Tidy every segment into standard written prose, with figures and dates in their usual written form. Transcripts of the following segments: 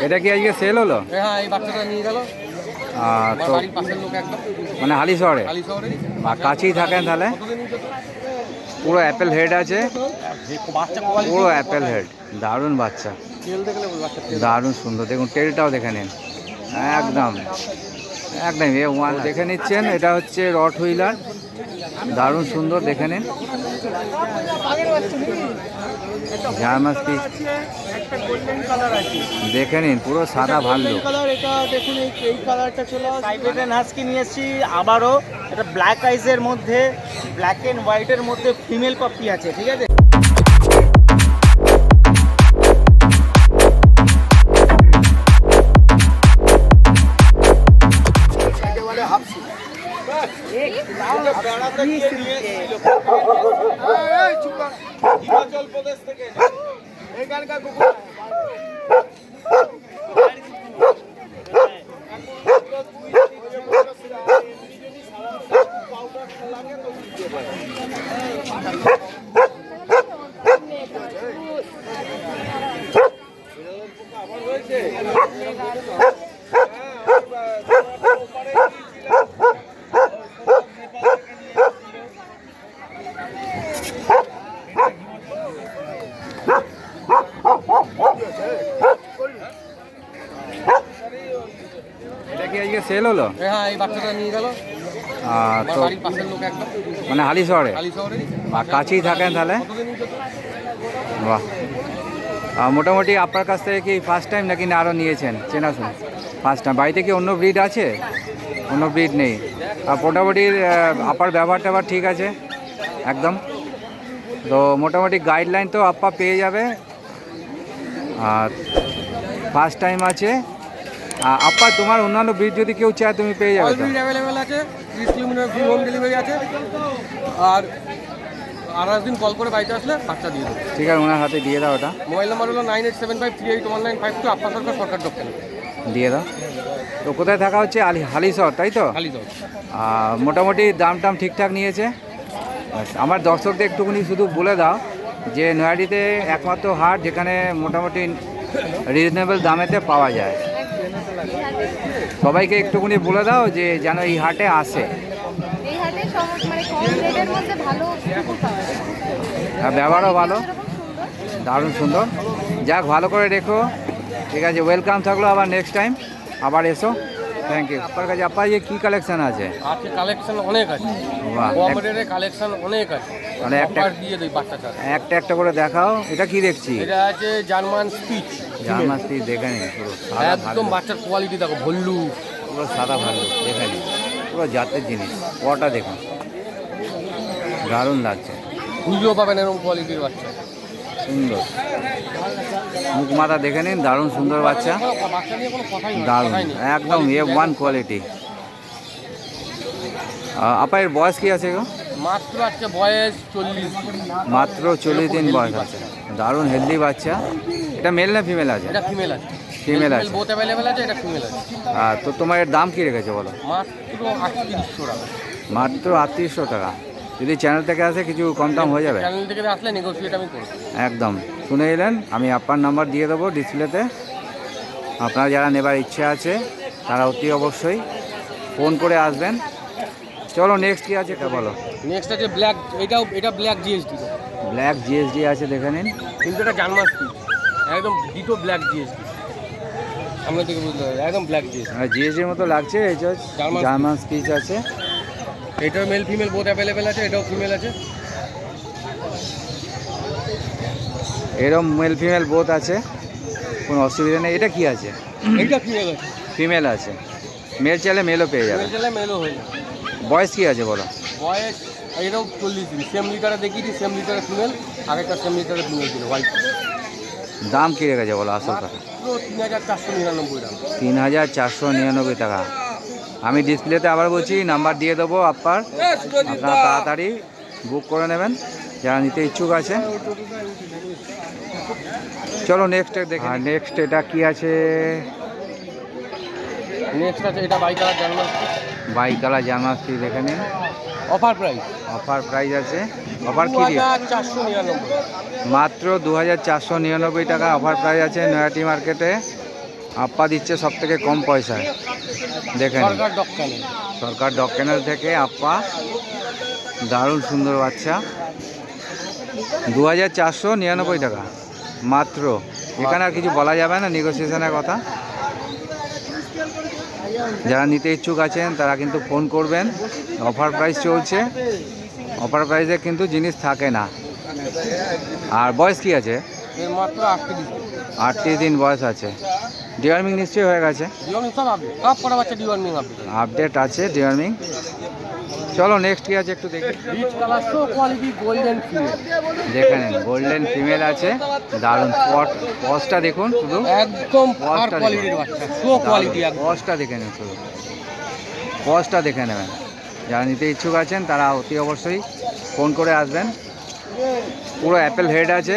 এটা কি আজকে সেল হলো? হ্যাঁ, এই বাচ্চাটা নিয়ে গেল তো পাশের লোক একদম, মানে হালি শহরে আর কাছেই থাকেন তাহলে। পুরো অ্যাপেল হেড আছে, পুরো অ্যাপেল হেড, দারুণ বাচ্চা, দারুণ সুন্দর। দেখুন টেলটাও দেখে নিন, একদম একদম A1 দেখে নিচ্ছেন। এটা হচ্ছে রট হুইলার, দারুণ সুন্দর, দেখে নিন। জার্মান স্পিচ দেখে নিন, পুরো সাদা ভালো কালার। এটা দেখুন, এই কালারটা চলে আসছে। সাইবেরিয়ান হাস্কি নিয়েছি আবারও। এটা ব্ল্যাক আইজের মধ্যে, ব্ল্যাক এন্ড হোয়াইটের মধ্যে ফিমেল পাপ্পি আছে, ঠিক আছে। হিমাচল প্রদেশ থেকে এখানকার কুকুর। এটা কি আজকে সেল হলো? হ্যাঁ, এই বাচ্চাটা নিয়ে গেল তো পাশের লোক একদম, মানে হালি শহরে আর কাছেই থাকেন তাহলে। বাহ, মোটামুটি আপনার কাছ থেকে কি ফার্স্ট টাইম নাকি না আরও নিয়েছেন? চেনাশুন ফার্স্ট টাইম। বাড়িতে কি অন্য ব্রিড আছে? অন্য ব্রিড নেই। আর মোটামুটি আপার ব্যবহার ট্যাবহার ঠিক আছে একদম? তো মোটামুটি গাইডলাইন তো আপা পেয়ে যাবে। আর ফার্স্ট টাইম আছে আপা। তোমার অন্যান্য ব্রিড যদি কেউ চায় তুমি পেয়ে যাবে? ব্রিড অ্যাভেলেবেল আছে, 30 কিলোমিটার ফ্রি হোম ডেলিভারি আছে। আর 28 দিন কল করে বাড়িতে আসলে বাচ্চা দিয়ে দেবো। ঠিক আছে, ওনার হাতে দিয়ে দাও। ওটা মোবাইল নাম্বার হলো 9875381952, আপ্পা সরকার সরকার দক্ষিণ। দিয়ে দাও। তো কোথায় থাকা হচ্ছে? হালিশহর, তাই তো? হালিশহর। মোটামুটি দাম টাম ঠিকঠাক নিয়েছে? আমার দর্শকদের একটুখানি শুধু বলে দাও যে নয়াডিতে একমাত্র হাট যেখানে মোটামুটি রিজনেবল দামেতে পাওয়া যায়। সবাইকে একটুখানি বলে দাও যে যেন এই হাটে আসে। আর ব্যবহারও ভালো, দারুণ সুন্দর। যাক, ভালো করে রেখো, ঠিক আছে। ওয়েলকাম থাকলো, আবার নেক্সট টাইম আবার এসো। Thank you. আপনার কাছে আপনার যে কী কালেকশান আছে? আছে কালেকশন অনেক আছে, কম্পিউটারের কালেকশন অনেক আছে। মানে একটা দিয়ে দেই বাচ্চা চার একটা একটা করে দেখাও। এটা কি দেখছি? এটা আছে জার্মান স্পিচ। জার্মান স্পিচ দেখে নিন, পুরো একদম বাচ্চার কোয়ালিটি দেখো, ভল্লু পুরো সাদা ভালো, দেখে নিন, পুরো জাতের জিনিস। কটা দেখুন, দারুণ লাগছে, খুঁজেও পাবেন এরকম কোয়ালিটির বাচ্চা। সুন্দর মুখ মাথা দেখে নিন, দারুণ সুন্দর বাচ্চা, বাচ্চা নিয়ে কোনো কথাই দারুণ একদম A1 কোয়ালিটি। আপা এর বয়স কি আছে গো? মাত্র আজকে বয়স 40, মাত্র 40 দিন বয়স আছে। দারুণ হেলদি বাচ্চা। এটা মেল না ফিমেল আছে? এটা ফিমেল আছে। ফিমেল আছে, বোথ অ্যাভেলেবেল আছে, এটা ফিমেল আছে। তো তোমার এর দাম কি রেখেছো বলো? মাত্র 3800 টাকা। মাত্র 3800 টাকা। যদি চ্যানেল থেকে আসে কিছু কম দাম হয়ে যাবে? চ্যানেল থেকে আসলে নেগোসিয়েট আমি করব একদম। শুনে এলেন, আমি আপনার নাম্বার দিয়ে দেবো ডিসপ্লেতে। আপনারা যারা নেবার ইচ্ছে আছে তারা অতি অবশ্যই ফোন করে আসবেন। চলো নেক্সট কি আছে তা বলো। নেক্সট আছে ব্ল্যাক, এটা ব্ল্যাক জিএসডি। ব্ল্যাক জিএসডি আছে, দেখে নিন। কিন্তু এটা জার্মান স্পিচ, একদম ডিটো ব্ল্যাক জিএসডি। সামনে থেকে বুঝতে হবে, একদম ব্ল্যাক জিএসডি। জিএসডির মতো লাগছে। এই যে জার্মান স্পিচ আছে। এটাও মেল ফিমেল বোথ অ্যাভেলেবেল আছে, এটাও ফিমেল আছে। এরকম মেল ফিমেল বোথ আছে, কোনো অসুবিধা নেই। এটা কি আছে? এটা ফিমেল আছে। ফিমেল আছে, মেল চাইলে মেলও পেয়ে যাবে। মেল চাইলে মেলও হয়ে যাবে। বয়স কি আছে বলো? বয়স এটাও 40 দিন। সেম লিটারে দেখিয়েছি, সেম লিটারে ফিমেল, আগেরটা সেম লিটারে ফিমেল ছিল হোয়াইট। দাম কি রেখেছে বলো আসল কথা? 3499 টাকা। 3499 টাকা। আমি ডিসপ্লেতে আবার বলছি, নাম্বার দিয়ে দেবো আপনার তাড়াতাড়ি বুক করে নেবেন যারা নিতে ইচ্ছুক আছে। চলো নেক্সট দেখি। নেক্সট এটা কি আছে? নেক্সট আছে এটা bicolour German. Bicolour German speech, দেখে নিন। অফার প্রাইস অফার প্রাইস আছে। অফার কি দিয়ে? 2499। মাত্র 2499 টাকা অফার প্রাইস আছে নয়াটি মার্কেটে। আপ্পা দিচ্ছে সব থেকে কম পয়সায়, দেখেন সরকার ডগ চ্যানেল। সরকার ডগ ক্যানেল থেকে আপ্পা, দারুণ সুন্দর বাচ্চা। 2499 টাকা মাত্র। এখানে আর কিছু বলা যাবে না, নেগোসিয়েশনের কথা। যারা নিতে ইচ্ছুক আছেন তারা কিন্তু ফোন করবেন। অফার প্রাইস চলছে, অফার প্রাইসে কিন্তু জিনিস থাকে না। আর বয়স কি আছে? এর মাত্র 38 দিন। 38 দিন বয়স আছে। ডিওয়ার্মিং নিশ্চয়ই হয়ে গেছে। ডিওয়ার্মিং সব আপডেট, সব করা বাচ্চা ডিওয়ার্মিং আপডেট। আপডেট আছে ডিওয়ার্মিং। চলো নেক্সট কি আছে একটু দেখি। Rich colour show quality golden female. দেখে নিন, গোল্ডেন ফিমেল আছে, দারুণ। পজটা দেখুন শুধু, একদম ফার পজটা কোয়ালিটির বাচ্চা, শো কোয়ালিটি একদম। পজটা দেখে নিন শুধু, পজটা দেখে নেবেন। যারা নিতে ইচ্ছুক আছেন তারা অতি অবশ্যই ফোন করে আসবেন। পুরো অ্যাপেল হেড আছে,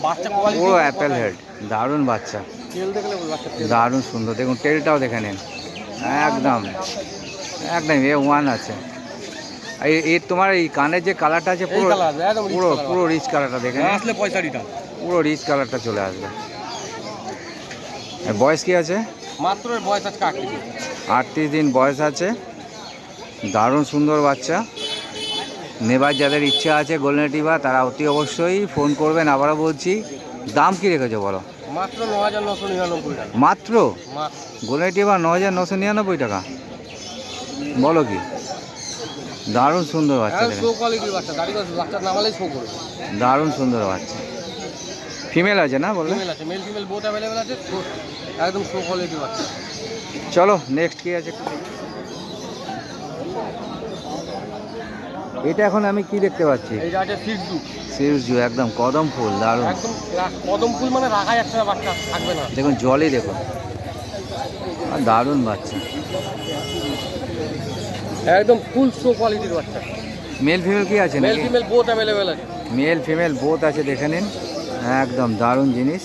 বাচ্চা কোয়ালিটি পুরো অ্যাপেল হেড, দারুণ বাচ্চা, তেল দেখলে বাচ্চা তেল। দারুণ সুন্দর। দেখুন টেলটাও দেখে নিন, একদম একদম A1 আছে। এর তোমার এই কানের যে কালারটা আছে এই পুরো কালার একদম পুরো পুরো রিচ কালারটা দেখে নিন, আসলে পয়সা রিটার্ন। পুরো রিচ কালারটা চলে আসবে। এর বয়স কি আছে? মাত্র এর বয়স আজকে 38 দিন। 38 দিন বয়স আছে, দারুণ সুন্দর বাচ্চা। নেবার যাদের ইচ্ছা আছে গোল্ডেন রিট্রিভার তারা অতি অবশ্যই ফোন করবেন। আবারও বলছি, দাম কি রেখেছো বলো? মাত্র 9999 টাকা। মাত্র মাত্র গোল্ডেন রিট্রিভার 9999 টাকা, বলো কি? দারুণ সুন্দর বাচ্চা, শো দেখেন কোয়ালিটির বাচ্চা, গাড়ি বাচ্চার নামালেই শো করবে। দারুণ সুন্দর বাচ্চা। ফিমেল আছে না বললে? ফিমেল আছে, মেল ফিমেল বোথ অ্যাভেলেবেল আছে, একদম শো কোয়ালিটির বাচ্চা। চলো নেক্সট কি আছে একটু দেখি। এটা এখন আমি কি দেখতে পাচ্ছি? এইটা আছে সিজু। সিরজু, একদম কদম ফুল, দারুণ। একদম কদম ফুল মানে রাখা যাচ্ছে না, বাচ্চা থাকবে না। দেখুন জলই দেখুন, আর দারুণ বাচ্চা। একদম ফুল শো কোয়ালিটির বাচ্চা। মেল ফিমেল কি আছে মেল নাকি? ফিমেল বোথ অ্যাভেলেবেল আছে। মেল ফিমেল বোথ আছে, দেখে নিন, একদম দারুণ জিনিস।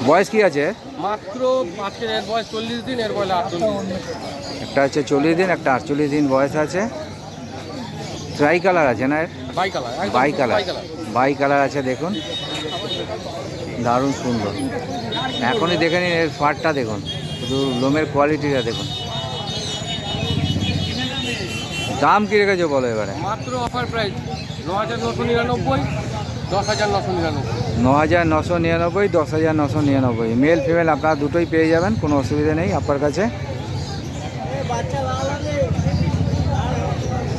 বয়স কি আছে? মাত্র আজকে এর বয়স 40 দিন, এর বয়স 48 দিন। একটা হচ্ছে 40 দিন, একটা 48 দিন বয়স আছে। ট্রাই কালার আছে না? বাই কালার, একদম bicolour, bicolour. Bicolour আছে, দেখুন দারুণ সুন্দর। এখনই দেখে নিন এর ফারটা দেখুন, শুধু লোমের কোয়ালিটিটা দেখুন। দাম কি রেখেছো বলো এবারে? মাত্র অফার প্রাইস 9999, 10999। 9999, 10999। মেল ফিমেল আপনারা দুটোই পেয়ে যাবেন, কোনো অসুবিধা নেই আপনার কাছে।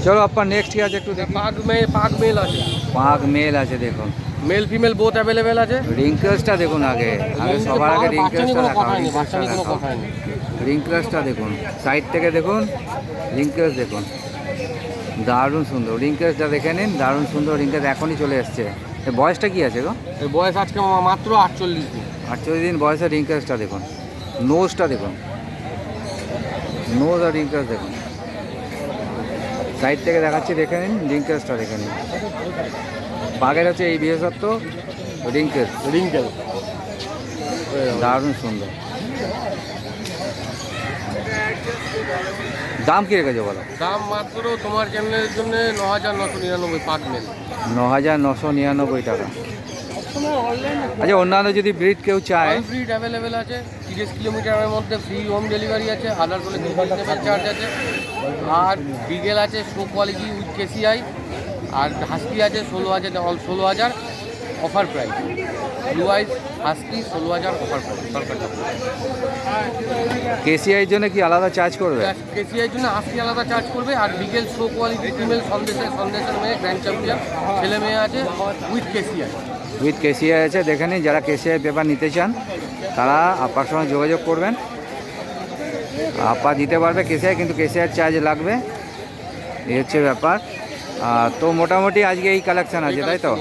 চলো আপনার নেক্সট কি আছে একটু দেখি। পাক মেল আছে, পাক মেল আছে, দেখুন মেল ফিমেল বোথ অ্যাভেলেবেল আছে। রিঙ্কেলসটা দেখুন, আগে সবার আগে বাচ্চা নিয়ে রিঙ্কেলসটা কোনো দেখাও, কথা নেই, বাচ্চা নিয়ে কোনো কথা নেই। রিঙ্কেলসটা দেখুন, সাইড থেকে দেখুন, রিঙ্কেলস দেখুন, দারুণ সুন্দর। রিঙ্কেলসটা দেখে নিন, দারুণ সুন্দর রিঙ্কেলস, এখনই চলে এসছে। এর বয়সটা কি আছে গো? এর বয়স আজকে মাত্র 48 দিন। 48 দিন বয়সের রিঙ্কেলসটা দেখুন, নোজটা দেখুন, নোজ আর রিঙ্কেলস দেখুন। সাইড থেকে দেখাচ্ছি, দেখে নিন, রিঙ্কেলসটা দেখে নিন। বাঘের হচ্ছে এই বিশেষত্ব, রিঙ্কেলস, রিঙ্কেল দারুণ সুন্দর। দাম কি রেখেছো বলো? দাম মাত্র তোমার চ্যানেলের জন্য 9999 পাক মেল। 9999 টাকা। আচ্ছা, অন্যান্য যদি ব্রিড কেউ চায়? অল ব্রিড অ্যাভেলেবেল আছে। 30 কিলোমিটারের মধ্যে ফ্রি হোম ডেলিভারি আছে, আদার্স হলে রিজনেবল চার্জ আছে। আর বিগেল আছে শো কোয়ালিটি উইথ কেসিআই, আর হাস্কি আছে 16,000 offer price. Blue eyes husky 16,000 offer price সরকার। কেসিআইয়ের জন্য কি আলাদা চার্জ করবে? কেসিআই জন্য হাস্কি আলাদা চার্জ করবে। আর বিগেল শো কোয়ালিটি ফিমেল সন্দেশের মেয়ে গ্র্যান্ড চ্যাম্পিয়ন ছেলে মেয়ে আছে উইথ কেসিআই। উইথ কেসিআই আছে, দেখে নিন। যারা কেসিআই পেপার নিতে চান তারা আপনার সঙ্গে যোগাযোগ করবেন, আপা দিতে পারবে কেসিআই, কিন্তু কেসিআইয়ের চার্জ লাগবে, এই হচ্ছে ব্যাপার। তো মোটামুটি আজকে এই কালেকশান আছে, তাই তো?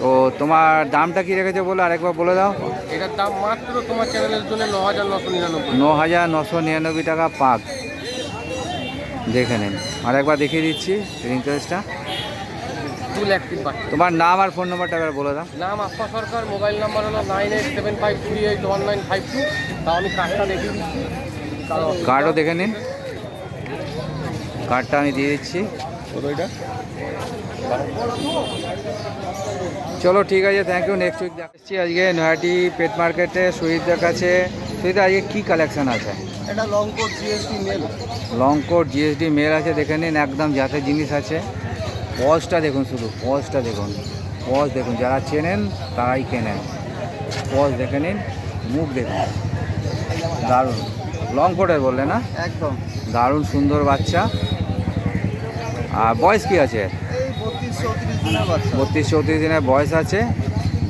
তো তোমার দামটা কি রেখেছো বলো, আরেকবার বলে দাও। এটার দাম মাত্র তোমার চ্যানেলের জন্য 9999। 9999 টাকা পাক, দেখে নিন। আরেকবার দেখিয়ে দিচ্ছি রিঙ্কেলসটা। ফুল অ্যাক্টিভ বাচ্চা। তোমার নাম আর ফোন নাম্বারটা এবার বলে দাও। নাম আপ্পা সরকার, মোবাইল নাম্বার হলো 9875381952। তাও আমি কার্ডটা দেখিয়ে দিচ্ছি। কার্ডও দেখে নিন। কার্ডটা আমি দিয়ে দিচ্ছি। ওইটা চলো ঠিক আছে, থ্যাংক ইউ। নেক্সট উইক দেখাচ্ছি। আজকে নয়াটি পেট মার্কেটে সুহিতদের কাছে। সুহিত, আজকে কী কালেকশন আছে? এটা long coat GST male. Long coat GSD male আছে, দেখে নিন, একদম যাতে জিনিস আছে। পজটা দেখুন, শুধু পজটা দেখুন, পজ দেখুন, যারা চেনেন তারাই কেনেন। পজ দেখে নিন, মুখ দেখুন, দারুণ। লং কোটের বললে না? একদম দারুণ সুন্দর বাচ্চা। আর বয়স কি আছে? এই 32-34 দিনের বাচ্চা। 32-34 দিনের বয়স আছে।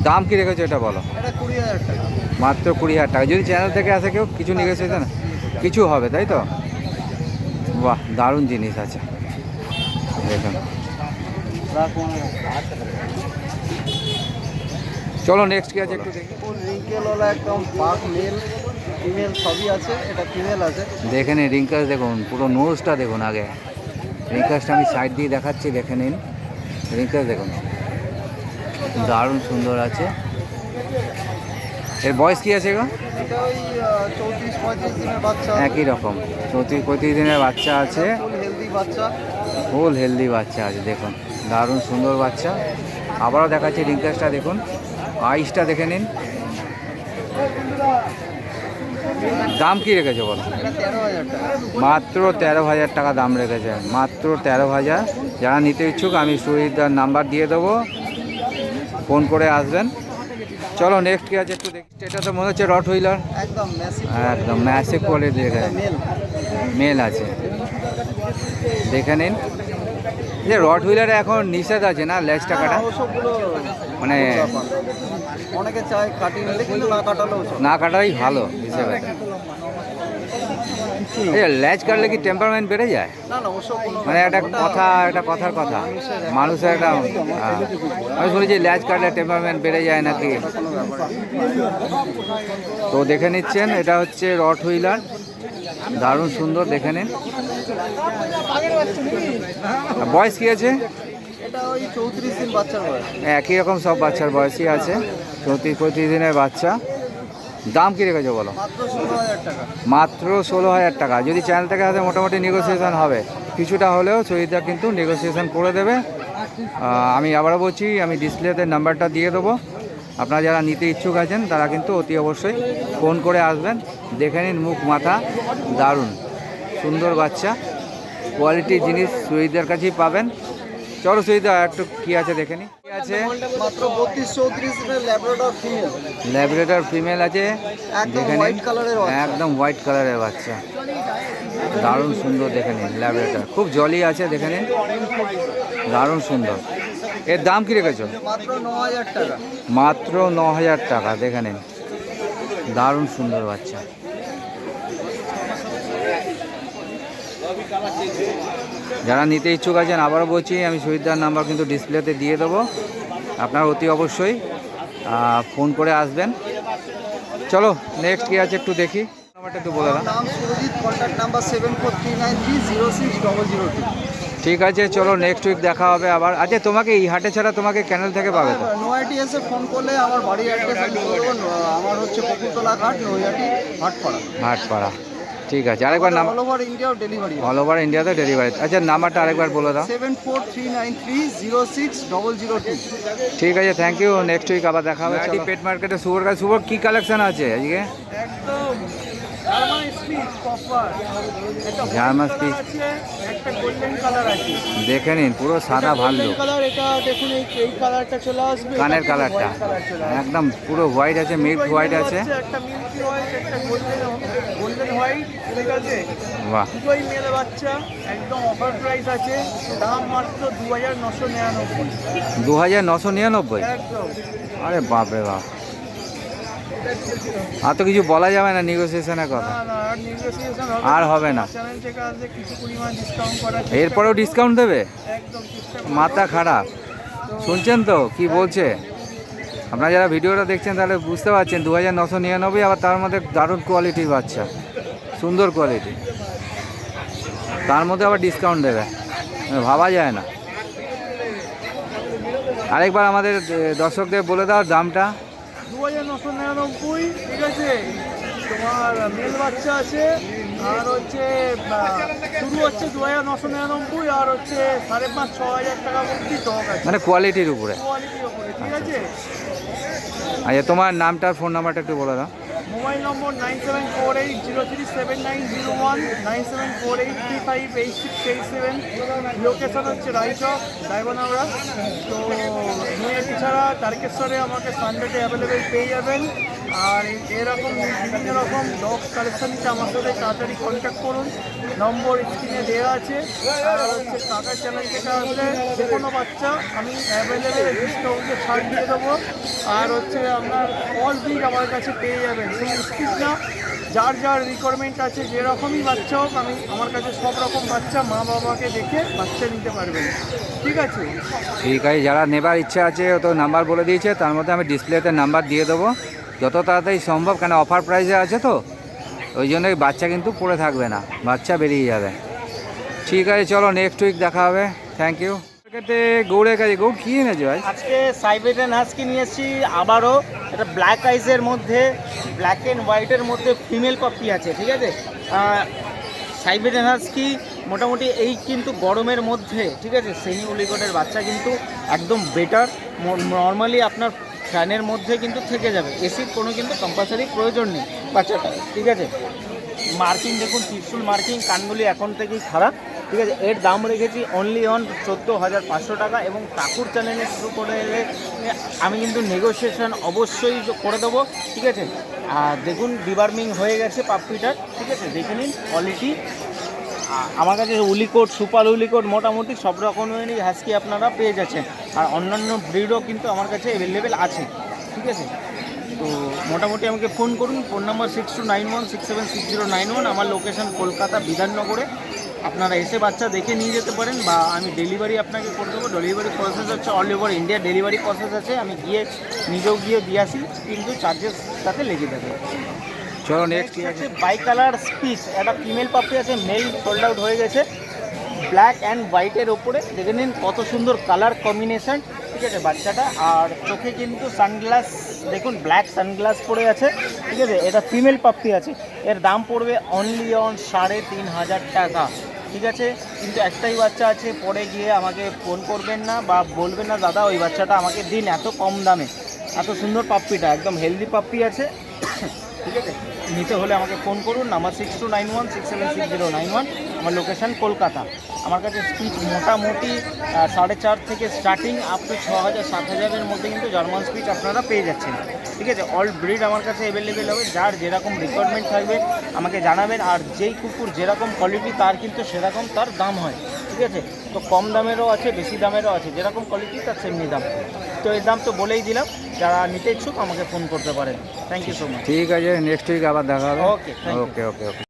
দাম কি রেখেছো এটা বলো? এটা 20,000 টাকা। মাত্র 20,000 টাকা। যদি চ্যানেল থেকে আসে কেউ, কিছু নেগোসিয়েশন কিছু হবে, তাই তো? বাহ, দারুণ জিনিস আছে দেখুন। চলো নেক্সট কি আছে একটু দেখি। ফুল রিঙ্কেলওয়ালা একদম বাঘ মেল ফিমেল সবই আছে। এটা ফিমেল আছে। দেখে নিন রিঙ্কাস দেখুন, পুরো নোজটা দেখুন। আগে রিঙ্কাসটা আমি সাইড দিয়ে দেখাচ্ছি, দেখে নিন রিঙ্কাস দেখুন, দারুণ সুন্দর আছে। এর বয়স কি আছে গো? এটা ওই 34-35 দিনের বাচ্চা। একই রকম 34-35 দিনের বাচ্চা আছে। ফুল হেলদি বাচ্চা। ফুল হেলদি বাচ্চা আছে দেখুন, দারুণ সুন্দর বাচ্চা। আবারও দেখাচ্ছি রিঙ্কাসটা দেখুন, আইসটা দেখে নিন। দাম কি রেখেছে বলো? এটা 13,000 টাকা। মাত্র 13,000 টাকা দাম রেখেছে, মাত্র 13,000। যারা নিতে ইচ্ছুক আমি সুহিতদার নাম্বার দিয়ে দেবো, ফোন করে আসবেন। চলো নেক্সট কি আছে একটু দেখি। এটা তো মনে হচ্ছে রট হুইলার, একদম ম্যাসিভ। একদম ম্যাসিভ কোয়ালিটি এটা রেখেছে। মেল। মেল আছে, দেখে নিন। যে রট হুইলারে এখন নিষেধ আছে না লেজ টাকাটা? ওসবগুলো মানে অনেকে চায় কাটিয়ে নিতে, কিন্তু না কাটালেও চলে। না কাটাই ভালো হিসেবে। এই লেজ কাটলে কি টেম্পারমেন্ট বেড়ে যায়? না না, ওসব কোনো মানে একটা কথা, একটা কথার কথা, মানুষের একটা আমি শুনেছি লেজ কাটলে টেম্পারমেন্ট বেড়ে যায় নাকি। কোনো ব্যাপার না। তো দেখে নিচ্ছেন, এটা হচ্ছে রট হুইলার, দারুণ সুন্দর, দেখে নিন। আর বয়স কি আছে? এটা ওই 34 দিন বাচ্চার বয়স। একই রকম সব বাচ্চার বয়সই আছে, 34-35 দিনের বাচ্চা। দাম কি রেখেছো বলো? মাত্র 16,000 টাকা। মাত্র 16,000 টাকা। যদি চ্যানেল থেকে আসে মোটামুটি নেগোসিয়েশন হবে, কিছুটা হলেও সুবিধা কিন্তু নেগোসিয়েশন করে দেবে। আমি আবারও বলছি, আমি ডিসপ্লেতে নাম্বারটা দিয়ে দেবো। আপনারা যারা নিতে ইচ্ছুক আছেন তারা কিন্তু অতি অবশ্যই ফোন করে আসবেন। দেখে নিন মুখ মাথা, দারুণ সুন্দর বাচ্চা, কোয়ালিটির জিনিস সুইদার কাছেই পাবেন। চলো সুইদা একটু কি আছে দেখে নিই। কি আছে? মাত্র 32-34 দিনের ল্যাব্রাডর ফিমেল। ল্যাবরেটর ফিমেল আছে, একদম দেখে হোয়াইট নিন। কালারের বাচ্চা। একদম হোয়াইট কালারের বাচ্চা, দারুণ সুন্দর, দেখে নিন। ল্যাবরেটর খুব জলি আছে, দেখে নিন, দারুণ সুন্দর। এর দাম কি রেখেছো? মাত্র 9,000 টাকা। মাত্র 9,000 টাকা, দেখে নিন, দারুণ সুন্দর বাচ্চা। যারা নিতে ইচ্ছুক আছেন আবারও বলছি, আমি সুবিধার নাম্বার কিন্তু ডিসপ্লেতে দিয়ে দেবো, আপনারা অতি অবশ্যই ফোন করে আসবেন। চলো নেক্সট কি আছে একটু দেখি, নাম্বারটা একটু বলে দাও। নাম সুরজিৎ, কন্ট্যাক্ট নাম্বার 7439306002। ঠিক আছে, চলো নেক্সট উইক দেখা হবে আবার। আচ্ছা, তোমাকে এই হাটে ছাড়া তোমাকে ক্যানেল থেকে পাবে তো? নয়াটি এসে ফোন করলে আমার বাড়ির অ্যাড্রেস আমি বলে দেবো। আমার হচ্ছে পুকুরতলা ঘাট, নৈহাটি, ভাটপাড়া। ভাটপাড়া, ঠিক আছে। আরেকবার নাম, অল ওভার ইন্ডিয়াও ডেলিভারি। অল ওভার ইন্ডিয়াতে ডেলিভারি। আচ্ছা, নাম্বারটা আরেকবার বলে দাও। 7439306002। ঠিক আছে, থ্যাংক ইউ। নেক্সট উইক আবার দেখা হবে। পেট মার্কেটে শুভর কাছে, শুভর কী কালেকশন আছে আজকে? একদম জার্মান স্পিচ কপার। একটা জার্মান স্পিচ আছে, একটা গোল্ডেন কালার আছে। দেখে নিন, পুরো সাদা ভাল্লুক। কালার, এটা দেখুন এই কালারটা চলে আসবে। কানের এটা কালারটা white colour চলে আসবে। একদম পুরো হোয়াইট আছে, মিল্ক হোয়াইট আছে। একটা মিল্কি হোয়াইট, একটা গোল্ডেন হোয়াইট, ঠিক আছে? বাহ, দুটোই মেলে বাচ্চা, একদম অফার প্রাইস আছে। দাম মাত্র 2,999। 2,999? একদম। আরে বাপরে বাপ, আর তো কিছু বলা যাবে না নেগোসিয়েশনের কথা, না না, আর নেগোসিয়েশন আর হবে না। চ্যানেল থেকে আসলে কিছু পরিমাণ ডিসকাউন্ট করা। এরপরেও ডিসকাউন্ট দেবে? একদম চেষ্টা মাথা খারাপ, শুনছেন তো কি বলছে? আপনারা যারা ভিডিওটা দেখছেন তাহলে বুঝতে পারছেন, 2,999, আবার তার মধ্যে দারুণ কোয়ালিটির বাচ্চা, সুন্দর কোয়ালিটি, তার মধ্যে আবার ডিসকাউন্ট দেবে, ভাবা যায় না। আরেকবার আমাদের দর্শকদের বলে দাও দামটা। 2,999, ঠিক আছে? তোমার মেল বাচ্চা আছে, আর হচ্ছে শুরু হচ্ছে 2999 আর হচ্ছে 5,500-6,000 টাকা অবধি ডগ আছে মানে কোয়ালিটির উপরে। কোয়ালিটির ওপরে, ঠিক আছে। আচ্ছা, তোমার নামটা ফোন নাম্বারটা একটু বলে দাও। মোবাইল নম্বর 9748037901, 9748358687। লোকেশন হচ্ছে রায়চক, ডায়মন্ডহাবড়া। তো নৈহাটি ছাড়া তারকেশ্বরে আমাকে সানডেতে অ্যাভেলেবেল পেয়ে যাবেন। আর এরকম বিভিন্ন রকম ডগ কালেকশন নিতে আমার সাথে তাড়াতাড়ি কন্ট্যাক্ট করুন, নম্বর স্ক্রিনে দেওয়া আছে। আর হচ্ছে কাকার চ্যানেল থেকে আসলে যে কোনো বাচ্চা আমি অ্যাভেলেবেল ডিসকাউন্টে ছাড় দিয়ে দেবো। আর হচ্ছে আপনার অল ব্রিড আমার কাছে পেয়ে যাবেন, শুধু স্পিড না, যার যার রিকোয়ারমেন্ট আছে যেরকমই বাচ্চা হোক, আমি আমার কাছে সব রকম বাচ্চা মা বাবাকে দেখে বাচ্চা নিতে পারবেন, ঠিক আছে। ঠিক আছে, যারা নেবার ইচ্ছা আছে ও তো নাম্বার বলে দিয়েছে, তার মধ্যে আমি ডিসপ্লেতে নাম্বার দিয়ে দেবো যত তাড়াতাড়ি সম্ভব, কেন অফার প্রাইসে আছে তো, ওই জন্যই বাচ্চা কিন্তু পড়ে থাকবে না, বাচ্চা বেরিয়ে যাবে। ঠিক আছে, চলো নেক্সট উইক দেখা হবে। Thank you. মার্কেটে গৌড়ের কাছে গৌড় কী এনেছো আজ? আজকে সাইবেরিয়ান হাস্কি নিয়ে এসেছি আবারও। এটা ব্ল্যাক আইসের মধ্যে, ব্ল্যাক অ্যান্ড হোয়াইটের মধ্যে ফিমেল পাপ্পি আছে, ঠিক আছে। সাইবেরিয়ান হাস্কি মোটামুটি এই কিন্তু গরমের মধ্যে, ঠিক আছে, সেমি উলিকটের বাচ্চা কিন্তু একদম বেটার। নর্মালি আপনার ফ্যানের মধ্যে কিন্তু থেকে যাবে, এসির কোনো কিন্তু কম্পালসারি প্রয়োজন নেই বাচ্চাটা, ঠিক আছে। মার্কিং দেখুন, ত্রিশুল মার্কিং, কানগুলি এখন থেকেই খারাপ, ঠিক আছে। এর দাম রেখেছি অনলি অন 14,500 টাকা। এবং ঠাকুর চ্যানেলে শুরু করে এলে আমি কিন্তু নেগোসিয়েশন অবশ্যই করে দেবো, ঠিক আছে। আর দেখুন ডিবার্মিং হয়ে গেছে পাপ্পিটার, ঠিক আছে, দেখে নিন কোয়ালিটি। আমার কাছে উলিকোট, সুপার উলিকোট, মোটামুটি সব রকমেরই হাস্কি আপনারা পেয়ে যাচ্ছেন। আর অন্যান্য ব্রিডও কিন্তু আমার কাছে অ্যাভেলেবেল আছে, ঠিক আছে। তো মোটামুটি আমাকে ফোন করুন, ফোন নাম্বার 6291676091। আমার লোকেশন কলকাতা বিধাননগরে। আপনারা এসে বাচ্চা দেখে নিয়ে যেতে পারেন, বা আমি ডেলিভারি আপনাকে করে দেবো। ডেলিভারি প্রসেস হচ্ছে all over India delivery process আছে, আমি গিয়ে নিজেও গিয়ে দিয়ে আসি, কিন্তু চার্জেস তাতে লেগে যাবে। চলো নেক্সট ঠিক আছে, বাই কালার স্পিচ, একটা ফিমেল পাপ্পি আছে, মেল সোল্ড আউট হয়ে গেছে। ব্ল্যাক অ্যান্ড হোয়াইটের ওপরে দেখে নিন কত সুন্দর কালার কম্বিনেশন, ঠিক আছে বাচ্চাটা। আর চোখে কিন্তু সানগ্লাস, দেখুন ব্ল্যাক সানগ্লাস পরে আছে, ঠিক আছে। এটা ফিমেল পাপ্পি আছে, এর দাম পড়বে অনলি অন 3,500 টাকা, ঠিক আছে। কিন্তু একটাই বাচ্চা আছে, পরে গিয়ে আমাকে ফোন করবেন না বা বলবেন না দাদা ওই বাচ্চাটা আমাকে দিন এত কম দামে। এত সুন্দর পাপ্পিটা, একদম হেলদি পাপ্পি আছে, ঠিক আছে। নিতে হলে আমাকে ফোন করুন, নাম্বার 6291676091। আমার লোকেশান কলকাতা। আমার কাছে স্পিচ মোটামুটি 4.5 থেকে স্টার্টিং আপ টু 6,000-7,000-এর মধ্যে কিন্তু জার্মান স্পিচ আপনারা পেয়ে যাচ্ছেন, ঠিক আছে। অল ব্রিড আমার কাছে অ্যাভেলেবেল হবে, যার যেরকম রিকোয়ারমেন্ট থাকবে আমাকে জানাবেন। আর যেই কুকুর যেরকম কোয়ালিটি তার কিন্তু সেরকম তার দাম হয়, ঠিক আছে। তো কম দামেরও আছে, বেশি দামেরও আছে, যেরকম কোয়ালিটি তার সেমনি দাম। তো এর দাম তো বলেই দিলাম, যারা নিতে ইচ্ছুক আমাকে ফোন করতে পারেন। Thank you so much. ঠিক আছে, নেক্সট উইক আবার দেখা হবে। Okay, thank you. Okay okay okay.